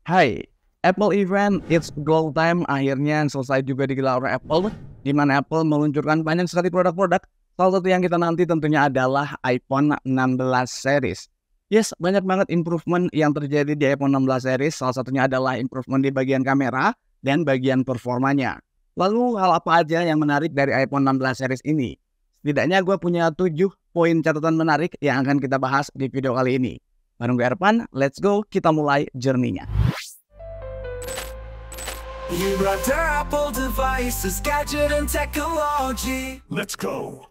Hai, Apple Event It's Goal Time akhirnya selesai juga digelar oleh Apple, di mana Apple meluncurkan banyak sekali produk-produk. Salah satu yang kita nanti tentunya adalah iPhone 16 series. Yes, banyak banget improvement yang terjadi di iPhone 16 series. Salah satunya adalah improvement di bagian kamera dan bagian performanya. Lalu hal apa aja yang menarik dari iPhone 16 series ini? Setidaknya gue punya 7 poin catatan menarik yang akan kita bahas di video kali ini. Bareng gue Erpan, let's go, kita mulai journey-nya. You brought the Apple devices, gadget and technology. Let's go.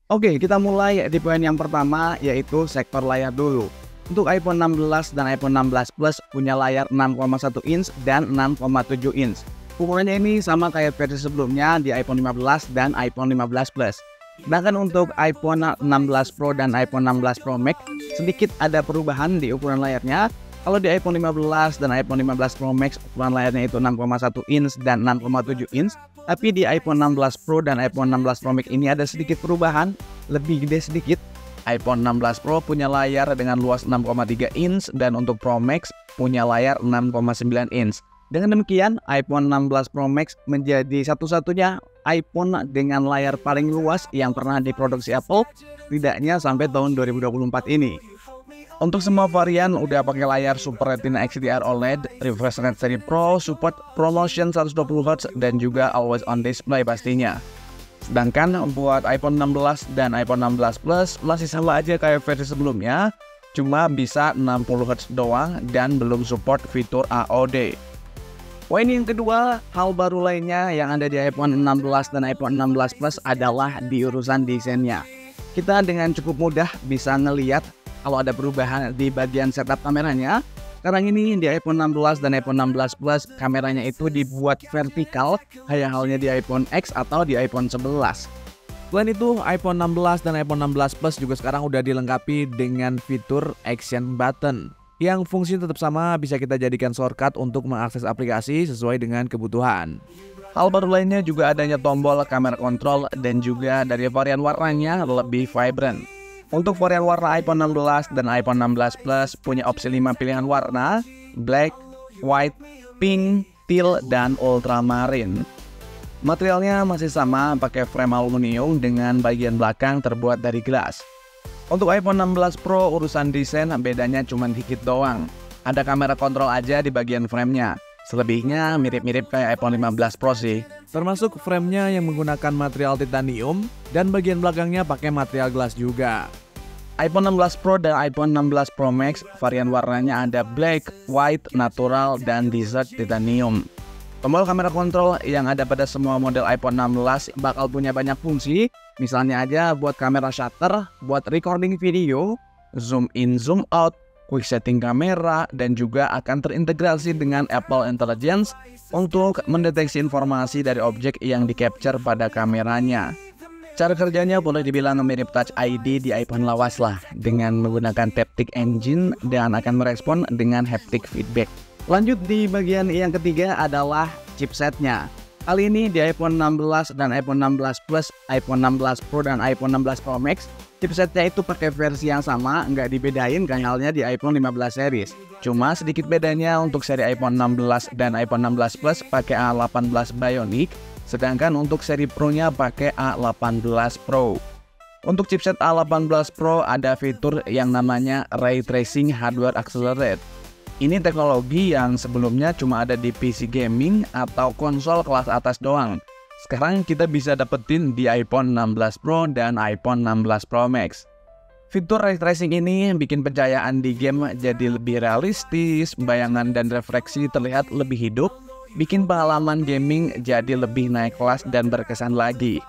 Oke, kita mulai di poin yang pertama, yaitu sektor layar dulu. Untuk iPhone 16 dan iPhone 16 Plus punya layar 6,1 inch dan 6,7 inch. Ukurannya ini sama kayak versi sebelumnya di iPhone 15 dan iPhone 15 Plus. Bahkan untuk iPhone 16 Pro dan iPhone 16 Pro Max, sedikit ada perubahan di ukuran layarnya. Kalau di iPhone 15 dan iPhone 15 Pro Max, ukuran layarnya itu 6,1 inch dan 6,7 inch. Tapi di iPhone 16 Pro dan iPhone 16 Pro Max ini ada sedikit perubahan, lebih gede sedikit. iPhone 16 Pro punya layar dengan luas 6,3 inch dan untuk Pro Max punya layar 6,9 inch. Dengan demikian, iPhone 16 Pro Max menjadi satu-satunya iPhone dengan layar paling luas yang pernah diproduksi Apple, setidaknya sampai tahun 2024 ini. Untuk semua varian udah pakai layar Super Retina XDR OLED, refresh rate seri Pro, support ProMotion 120Hz, dan juga always on display pastinya. Sedangkan buat iPhone 16 dan iPhone 16 Plus masih sama aja kayak versi sebelumnya, cuma bisa 60Hz doang dan belum support fitur AOD. Poin yang kedua, hal baru lainnya yang ada di iPhone 16 dan iPhone 16 Plus adalah di urusan desainnya. Kita dengan cukup mudah bisa ngeliat kalau ada perubahan di bagian setup kameranya. Sekarang ini di iPhone 16 dan iPhone 16 Plus kameranya itu dibuat vertikal, kayak halnya di iPhone X atau di iPhone 11. Selain itu, iPhone 16 dan iPhone 16 Plus juga sekarang udah dilengkapi dengan fitur Action Button, yang fungsi tetap sama, bisa kita jadikan shortcut untuk mengakses aplikasi sesuai dengan kebutuhan. Hal baru lainnya juga adanya tombol kamera kontrol dan juga dari varian warnanya lebih vibrant. Untuk varian warna iPhone 16 dan iPhone 16 Plus punya opsi 5 pilihan warna: black, white, pink, teal, dan ultramarine. Materialnya masih sama, pakai frame aluminium dengan bagian belakang terbuat dari glass. Untuk iPhone 16 Pro urusan desain bedanya cuma dikit doang. Ada kamera kontrol aja di bagian framenya. Selebihnya mirip-mirip kayak iPhone 15 Pro sih. Termasuk framenya yang menggunakan material titanium dan bagian belakangnya pakai material glass juga. iPhone 16 Pro dan iPhone 16 Pro Max varian warnanya ada black, white, natural, dan desert titanium. Tombol kamera kontrol yang ada pada semua model iPhone 16 bakal punya banyak fungsi. Misalnya aja buat kamera shutter, buat recording video, zoom in, zoom out, quick setting kamera, dan juga akan terintegrasi dengan Apple Intelligence untuk mendeteksi informasi dari objek yang di-capture pada kameranya. Cara kerjanya boleh dibilang mirip Touch ID di iPhone lawas lah, dengan menggunakan Taptic Engine dan akan merespon dengan haptic feedback. Lanjut di bagian yang ketiga adalah chipsetnya. Kali ini di iPhone 16 dan iPhone 16 Plus, iPhone 16 Pro dan iPhone 16 Pro Max, chipsetnya itu pakai versi yang sama, nggak dibedain kayak halnya di iPhone 15 series. Cuma sedikit bedanya untuk seri iPhone 16 dan iPhone 16 Plus pakai A18 Bionic, sedangkan untuk seri Pro-nya pakai A18 Pro. Untuk chipset A18 Pro ada fitur yang namanya Ray Tracing Hardware Accelerate. Ini teknologi yang sebelumnya cuma ada di PC gaming atau konsol kelas atas doang. Sekarang kita bisa dapetin di iPhone 16 Pro dan iPhone 16 Pro Max. Fitur Ray Tracing ini bikin pencahayaan di game jadi lebih realistis, bayangan dan refleksi terlihat lebih hidup, bikin pengalaman gaming jadi lebih naik kelas dan berkesan lagi.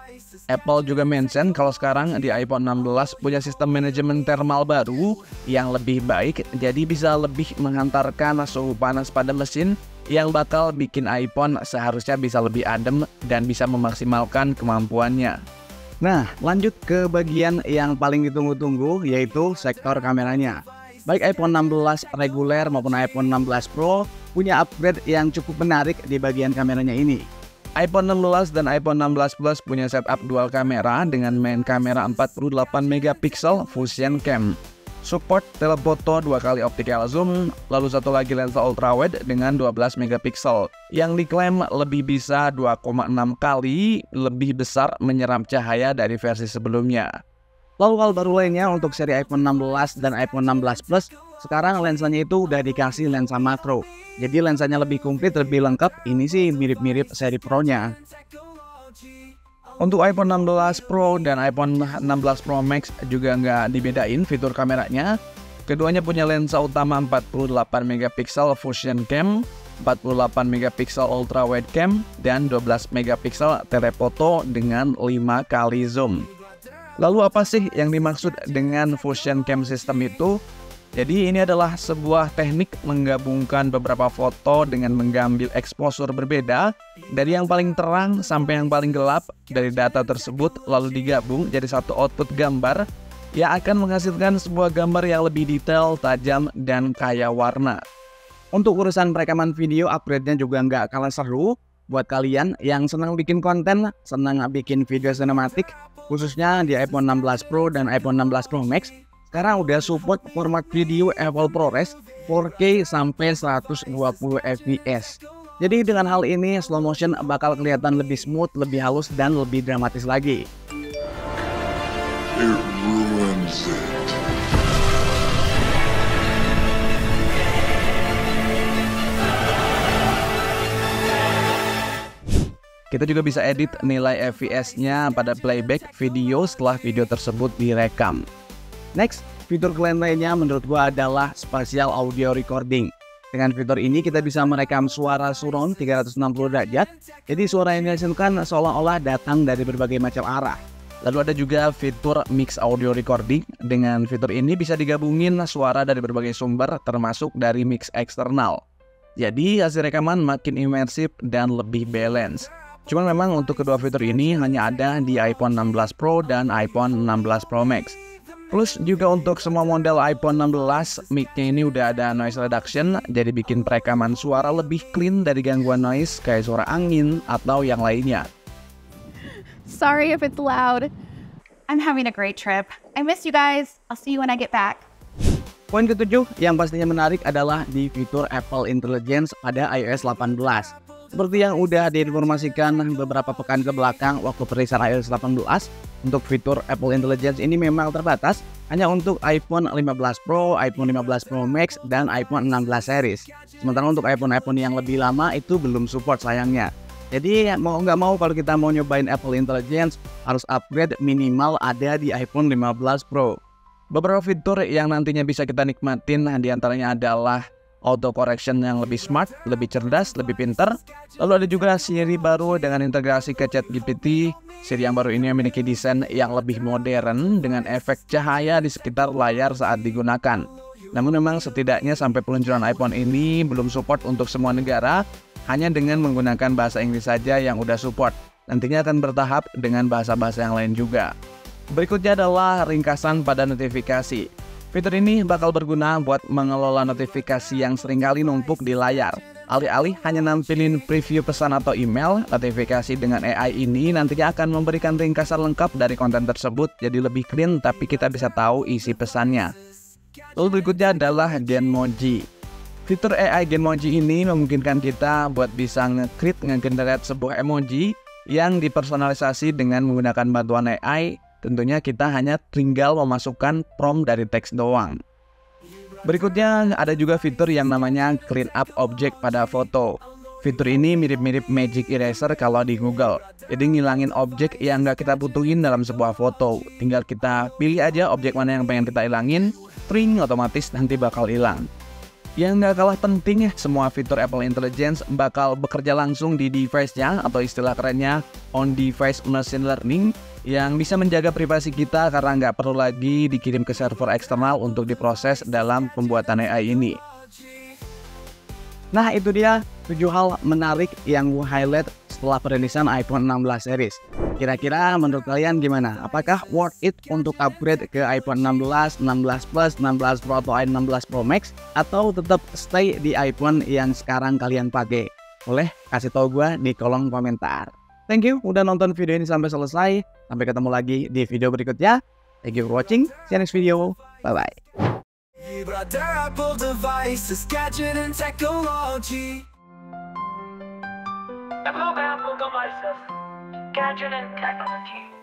Apple juga mention kalau sekarang di iPhone 16 punya sistem manajemen thermal baru yang lebih baik, jadi bisa lebih menghantarkan suhu panas pada mesin yang bakal bikin iPhone seharusnya bisa lebih adem dan bisa memaksimalkan kemampuannya. Nah, lanjut ke bagian yang paling ditunggu-tunggu, yaitu sektor kameranya. Baik iPhone 16 reguler maupun iPhone 16 Pro punya upgrade yang cukup menarik di bagian kameranya ini. iPhone 16 dan iPhone 16 Plus punya setup dual kamera dengan main kamera 48 megapiksel Fusion Cam. Support telefoto 2 kali optical zoom, lalu satu lagi lensa ultrawide dengan 12 megapiksel yang diklaim lebih bisa 2,6 kali lebih besar menyerap cahaya dari versi sebelumnya. Lalu hal baru lainnya untuk seri iPhone 16 dan iPhone 16 Plus, sekarang lensanya itu udah dikasih lensa makro. Jadi lensanya lebih komplit, lebih lengkap. Ini sih mirip-mirip seri Pro-nya. Untuk iPhone 16 Pro dan iPhone 16 Pro Max juga nggak dibedain fitur kameranya. Keduanya punya lensa utama 48 megapiksel Fusion Cam, 48 megapiksel Ultra Wide Cam, dan 12 megapiksel telefoto dengan 5 kali zoom. Lalu apa sih yang dimaksud dengan Fusion Cam System itu? Jadi ini adalah sebuah teknik menggabungkan beberapa foto dengan mengambil exposure berbeda dari yang paling terang sampai yang paling gelap dari data tersebut, lalu digabung jadi satu output gambar yang akan menghasilkan sebuah gambar yang lebih detail, tajam, dan kaya warna. Untuk urusan perekaman video, upgrade-nya juga nggak kalah seru. Buat kalian yang senang bikin konten, senang bikin video sinematik, khususnya di iPhone 16 Pro dan iPhone 16 Pro Max, sekarang udah support format video Apple ProRes 4K sampai 120 fps. Jadi dengan hal ini slow motion bakal kelihatan lebih smooth, lebih halus, dan lebih dramatis lagi. It ruins it. Kita juga bisa edit nilai fps-nya pada playback video setelah video tersebut direkam. Next, fitur keren lainnya menurut gua adalah spatial audio recording. Dengan fitur ini kita bisa merekam suara surround 360 derajat, jadi suara yang dihasilkan seolah-olah datang dari berbagai macam arah. Lalu ada juga fitur mix audio recording. Dengan fitur ini bisa digabungin suara dari berbagai sumber termasuk dari mix eksternal. Jadi hasil rekaman makin imersif dan lebih balance. Cuman memang untuk kedua fitur ini hanya ada di iPhone 16 Pro dan iPhone 16 Pro Max. Plus juga untuk semua model iPhone 16, mic-nya ini udah ada noise reduction, jadi bikin perekaman suara lebih clean dari gangguan noise kayak suara angin atau yang lainnya. Sorry if it's loud. I'm having a great trip. I miss you guys. I'll see you when I get back. Poin ketujuh yang pastinya menarik adalah di fitur Apple Intelligence pada iOS 18. Seperti yang udah diinformasikan beberapa pekan ke belakang waktu perilisan iOS 18, untuk fitur Apple Intelligence ini memang terbatas hanya untuk iPhone 15 Pro, iPhone 15 Pro Max, dan iPhone 16 series. Sementara untuk iPhone yang lebih lama itu belum support sayangnya. Jadi mau nggak mau kalau kita mau nyobain Apple Intelligence harus upgrade minimal ada di iPhone 15 Pro. Beberapa fitur yang nantinya bisa kita nikmatin diantaranya adalah auto correction yang lebih smart, lebih cerdas, lebih pintar. Lalu ada juga Siri baru dengan integrasi ke ChatGPT. Siri yang baru ini memiliki desain yang lebih modern dengan efek cahaya di sekitar layar saat digunakan. Namun memang setidaknya sampai peluncuran iPhone ini belum support untuk semua negara, hanya dengan menggunakan bahasa Inggris saja yang udah support. Nantinya akan bertahap dengan bahasa-bahasa yang lain juga. Berikutnya adalah ringkasan pada notifikasi. Fitur ini bakal berguna buat mengelola notifikasi yang seringkali numpuk di layar. Alih-alih hanya nampilin preview pesan atau email, notifikasi dengan AI ini nantinya akan memberikan ringkasan lengkap dari konten tersebut, jadi lebih clean tapi kita bisa tahu isi pesannya. Lalu berikutnya adalah Genmoji. Fitur AI Genmoji ini memungkinkan kita buat bisa nge-generate sebuah emoji yang dipersonalisasi dengan menggunakan bantuan AI. Tentunya kita hanya tinggal memasukkan prompt dari teks doang. Berikutnya ada juga fitur yang namanya Clean Up Object pada foto. Fitur ini mirip-mirip Magic Eraser kalau di Google. Jadi ngilangin objek yang nggak kita butuhin dalam sebuah foto. Tinggal kita pilih aja objek mana yang pengen kita ilangin, tring otomatis nanti bakal hilang. Yang nggak kalah penting, semua fitur Apple Intelligence bakal bekerja langsung di device-nya atau istilah kerennya on-device machine learning yang bisa menjaga privasi kita karena nggak perlu lagi dikirim ke server eksternal untuk diproses dalam pembuatan AI ini. Nah itu dia 7 hal menarik yang gue highlight setelah perilisan iPhone 16 series. Kira-kira menurut kalian gimana? Apakah worth it untuk upgrade ke iPhone 16, 16 Plus, 16 Pro atau 16 Pro Max? Atau tetap stay di iPhone yang sekarang kalian pakai? Boleh kasih tahu gue di kolom komentar. Thank you udah nonton video ini sampai selesai. Sampai ketemu lagi di video berikutnya. Thank you for watching. See you next video. Bye-bye. Brother Apple devices, gadget and technology. Apple devices, gadget and technology.